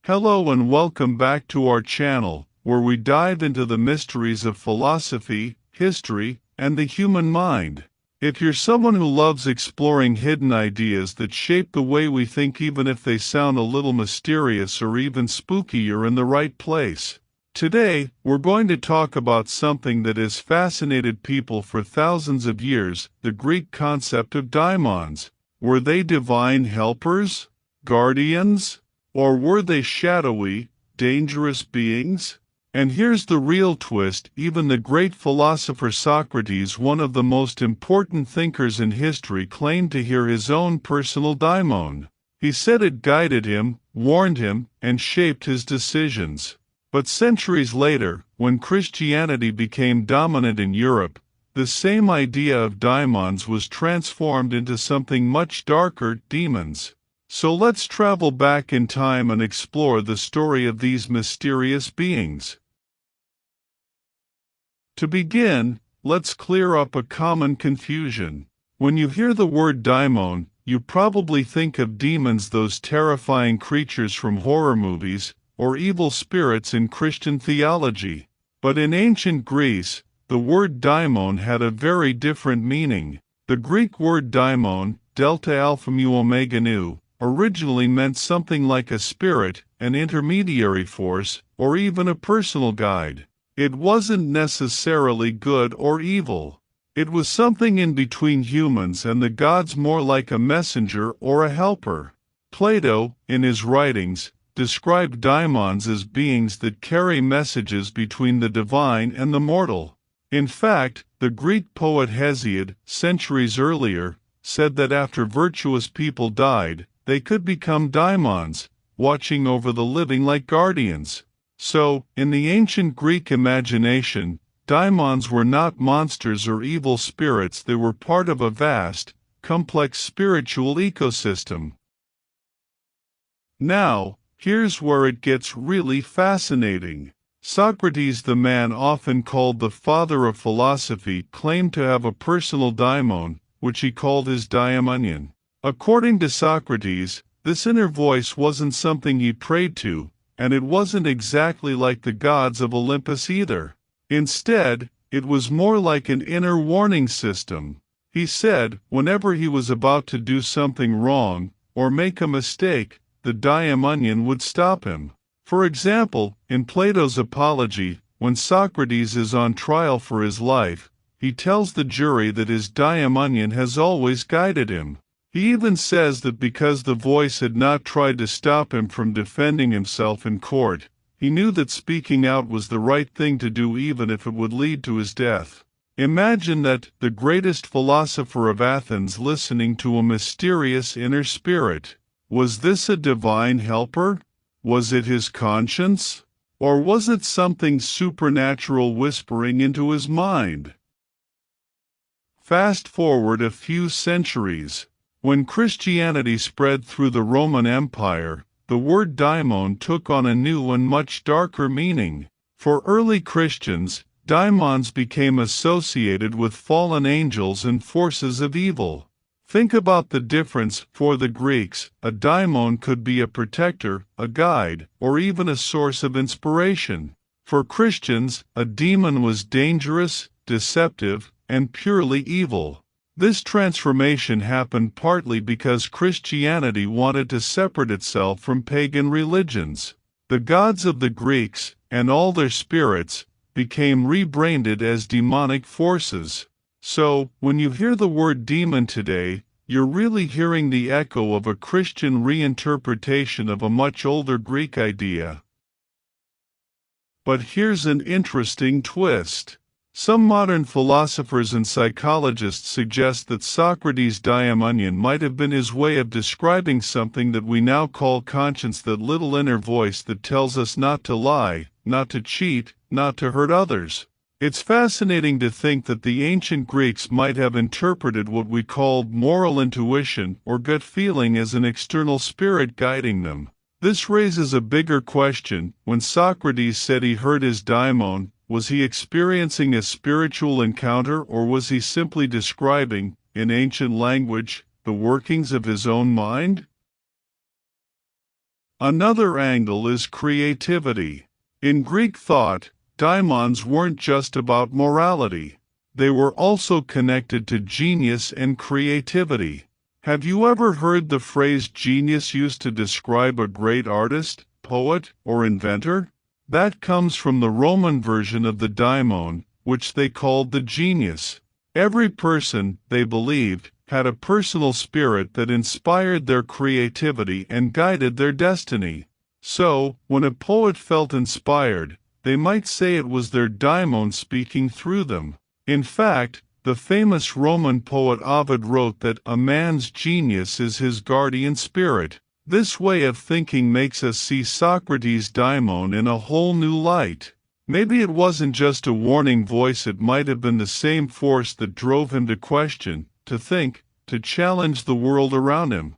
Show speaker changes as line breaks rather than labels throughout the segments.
Hello and welcome back to our channel, where we dive into the mysteries of philosophy, history, and the human mind. If you're someone who loves exploring hidden ideas that shape the way we think even if they sound a little mysterious or even spooky, you're in the right place. Today, we're going to talk about something that has fascinated people for thousands of years, the Greek concept of daimons. Were they divine helpers? Guardians? Or were they shadowy, dangerous beings? And here's the real twist: even the great philosopher Socrates, one of the most important thinkers in history, claimed to hear his own personal daimon. He said it guided him, warned him, and shaped his decisions. But centuries later, when Christianity became dominant in Europe, the same idea of daimons was transformed into something much darker: demons. So let's travel back in time and explore the story of these mysterious beings. To begin, let's clear up a common confusion. When you hear the word daimon, you probably think of demons, those terrifying creatures from horror movies, or evil spirits in Christian theology. But in ancient Greece, the word daimon had a very different meaning. The Greek word daimon, delta alpha mu omega nu, originally meant something like a spirit, an intermediary force, or even a personal guide. It wasn't necessarily good or evil. It was something in between humans and the gods, more like a messenger or a helper. Plato, in his writings, described daimons as beings that carry messages between the divine and the mortal. In fact, the Greek poet Hesiod, centuries earlier, said that after virtuous people died, they could become daimons, watching over the living like guardians. So, in the ancient Greek imagination, daimons were not monsters or evil spirits. They were part of a vast, complex spiritual ecosystem. Now, here's where it gets really fascinating. Socrates, the man often called the father of philosophy, claimed to have a personal daimon, which he called his daimonion. According to Socrates, this inner voice wasn't something he prayed to, and it wasn't exactly like the gods of Olympus either. Instead, it was more like an inner warning system. He said, whenever he was about to do something wrong, or make a mistake, the daimonion would stop him. For example, in Plato's Apology, when Socrates is on trial for his life, he tells the jury that his daimonion has always guided him. He even says that because the voice had not tried to stop him from defending himself in court, he knew that speaking out was the right thing to do, even if it would lead to his death. Imagine that, the greatest philosopher of Athens listening to a mysterious inner spirit. Was this a divine helper? Was it his conscience? Or was it something supernatural whispering into his mind? Fast forward a few centuries. When Christianity spread through the Roman Empire, the word daimon took on a new and much darker meaning. For early Christians, daimons became associated with fallen angels and forces of evil. Think about the difference. For the Greeks, a daimon could be a protector, a guide, or even a source of inspiration. For Christians, a demon was dangerous, deceptive, and purely evil. This transformation happened partly because Christianity wanted to separate itself from pagan religions. The gods of the Greeks, and all their spirits, became rebranded as demonic forces. So, when you hear the word demon today, you're really hearing the echo of a Christian reinterpretation of a much older Greek idea. But here's an interesting twist. Some modern philosophers and psychologists suggest that Socrates' daimonion might have been his way of describing something that we now call conscience, that little inner voice that tells us not to lie, not to cheat, not to hurt others. It's fascinating to think that the ancient Greeks might have interpreted what we call moral intuition or gut feeling as an external spirit guiding them. This raises a bigger question. When Socrates said he heard his daimon, was he experiencing a spiritual encounter, or was he simply describing, in ancient language, the workings of his own mind? Another angle is creativity. In Greek thought, daimons weren't just about morality. They were also connected to genius and creativity. Have you ever heard the phrase genius used to describe a great artist, poet, or inventor? That comes from the Roman version of the daimon, which they called the genius. Every person, they believed, had a personal spirit that inspired their creativity and guided their destiny. So, when a poet felt inspired, they might say it was their daimon speaking through them. In fact, the famous Roman poet Ovid wrote that a man's genius is his guardian spirit. This way of thinking makes us see Socrates' daimon in a whole new light. Maybe it wasn't just a warning voice, it might have been the same force that drove him to question, to think, to challenge the world around him.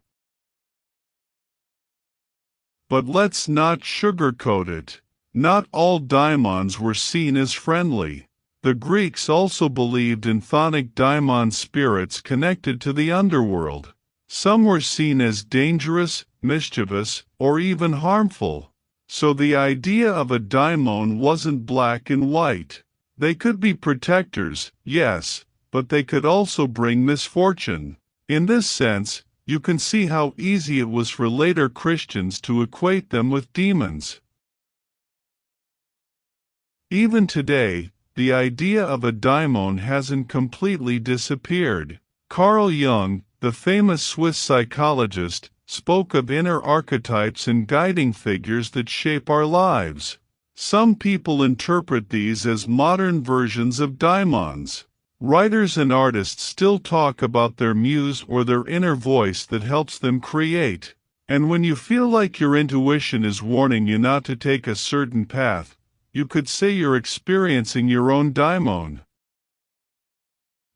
But let's not sugarcoat it. Not all daimons were seen as friendly. The Greeks also believed in chthonic daimon spirits connected to the underworld. Some were seen as dangerous, mischievous, or even harmful. So the idea of a daimon wasn't black and white. They could be protectors, yes, but they could also bring misfortune. In this sense, you can see how easy it was for later Christians to equate them with demons. Even today, the idea of a daimon hasn't completely disappeared. Carl Jung, the famous Swiss psychologist, spoke of inner archetypes and guiding figures that shape our lives. Some people interpret these as modern versions of daimons. Writers and artists still talk about their muse or their inner voice that helps them create. And when you feel like your intuition is warning you not to take a certain path, you could say you're experiencing your own daimon.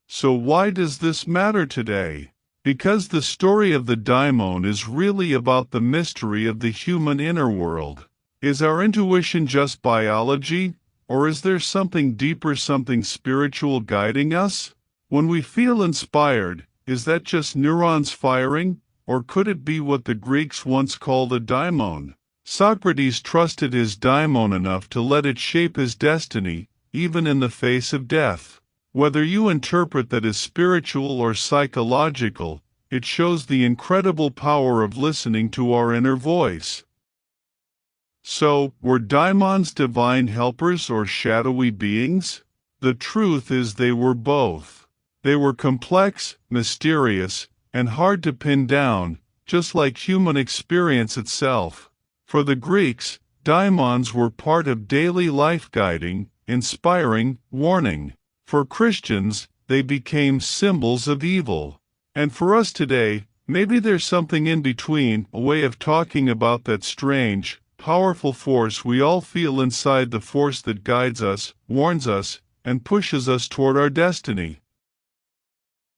So why does this matter today? Because the story of the daimon is really about the mystery of the human inner world. Is our intuition just biology, or is there something deeper, something spiritual guiding us? When we feel inspired, is that just neurons firing, or could it be what the Greeks once called a daimon? Socrates trusted his daimon enough to let it shape his destiny, even in the face of death. Whether you interpret that as spiritual or psychological, it shows the incredible power of listening to our inner voice. So, were daimons divine helpers or shadowy beings? The truth is they were both. They were complex, mysterious, and hard to pin down, just like human experience itself. For the Greeks, daimons were part of daily life, guiding, inspiring, warning. For Christians, they became symbols of evil. And for us today, maybe there's something in between, a way of talking about that strange, powerful force we all feel inside, the force that guides us, warns us, and pushes us toward our destiny.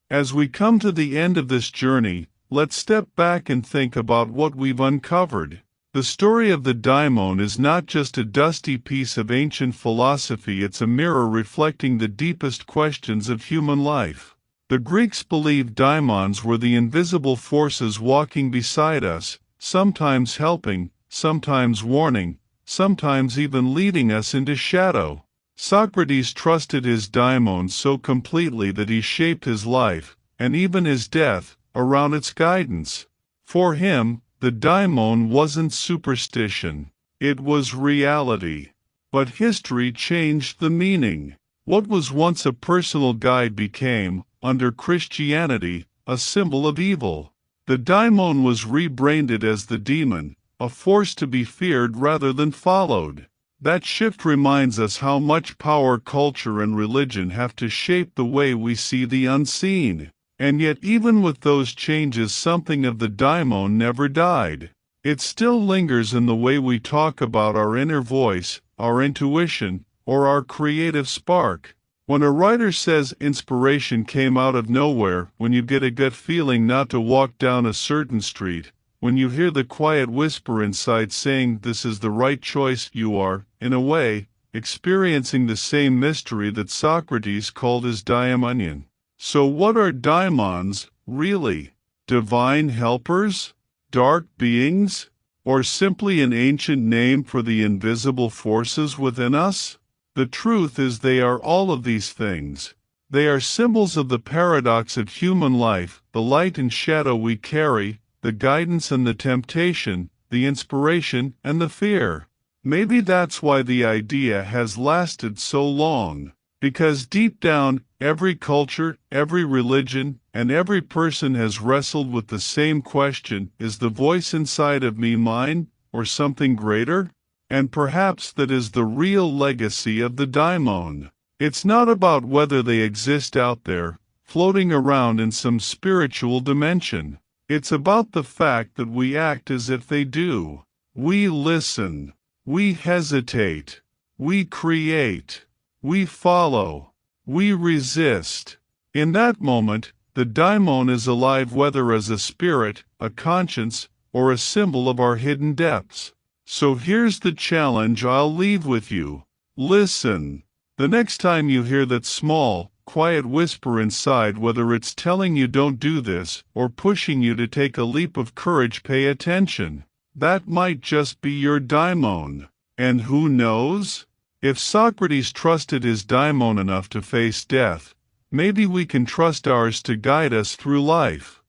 As we come to the end of this journey, let's step back and think about what we've uncovered. The story of the daimon is not just a dusty piece of ancient philosophy, it's a mirror reflecting the deepest questions of human life. The Greeks believed daimons were the invisible forces walking beside us, sometimes helping, sometimes warning, sometimes even leading us into shadow. Socrates trusted his daimon so completely that he shaped his life, and even his death, around its guidance. For him, the daimon wasn't superstition, it was reality. But history changed the meaning. What was once a personal guide became, under Christianity, a symbol of evil. The daimon was rebranded as the demon, a force to be feared rather than followed. That shift reminds us how much power culture and religion have to shape the way we see the unseen. And yet even with those changes, something of the daimon never died. It still lingers in the way we talk about our inner voice, our intuition, or our creative spark. When a writer says inspiration came out of nowhere, when you get a gut feeling not to walk down a certain street, when you hear the quiet whisper inside saying this is the right choice, you are, in a way, experiencing the same mystery that Socrates called his daimonion. So what are daimons, really? Divine helpers? Dark beings? or simply an ancient name for the invisible forces within us? The truth is they are all of these things. They are symbols of the paradox of human life, the light and shadow we carry, the guidance and the temptation, the inspiration and the fear. Maybe that's why the idea has lasted so long. Because deep down, every culture, every religion, and every person has wrestled with the same question: is the voice inside of me mine, or something greater? And perhaps that is the real legacy of the daimon. It's not about whether they exist out there, floating around in some spiritual dimension. It's about the fact that we act as if they do. We listen. We hesitate. We create. We follow. We resist. In that moment, the daimon is alive, whether as a spirit, a conscience, or a symbol of our hidden depths. So here's the challenge I'll leave with you. Listen. The next time you hear that small, quiet whisper inside, whether it's telling you don't do this or pushing you to take a leap of courage, pay attention. That might just be your daimon. And who knows? If Socrates trusted his daimon enough to face death, maybe we can trust ours to guide us through life.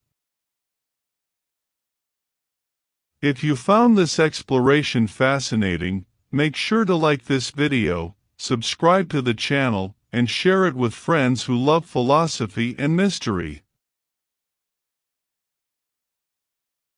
If you found this exploration fascinating, make sure to like this video, subscribe to the channel, and share it with friends who love philosophy and mystery.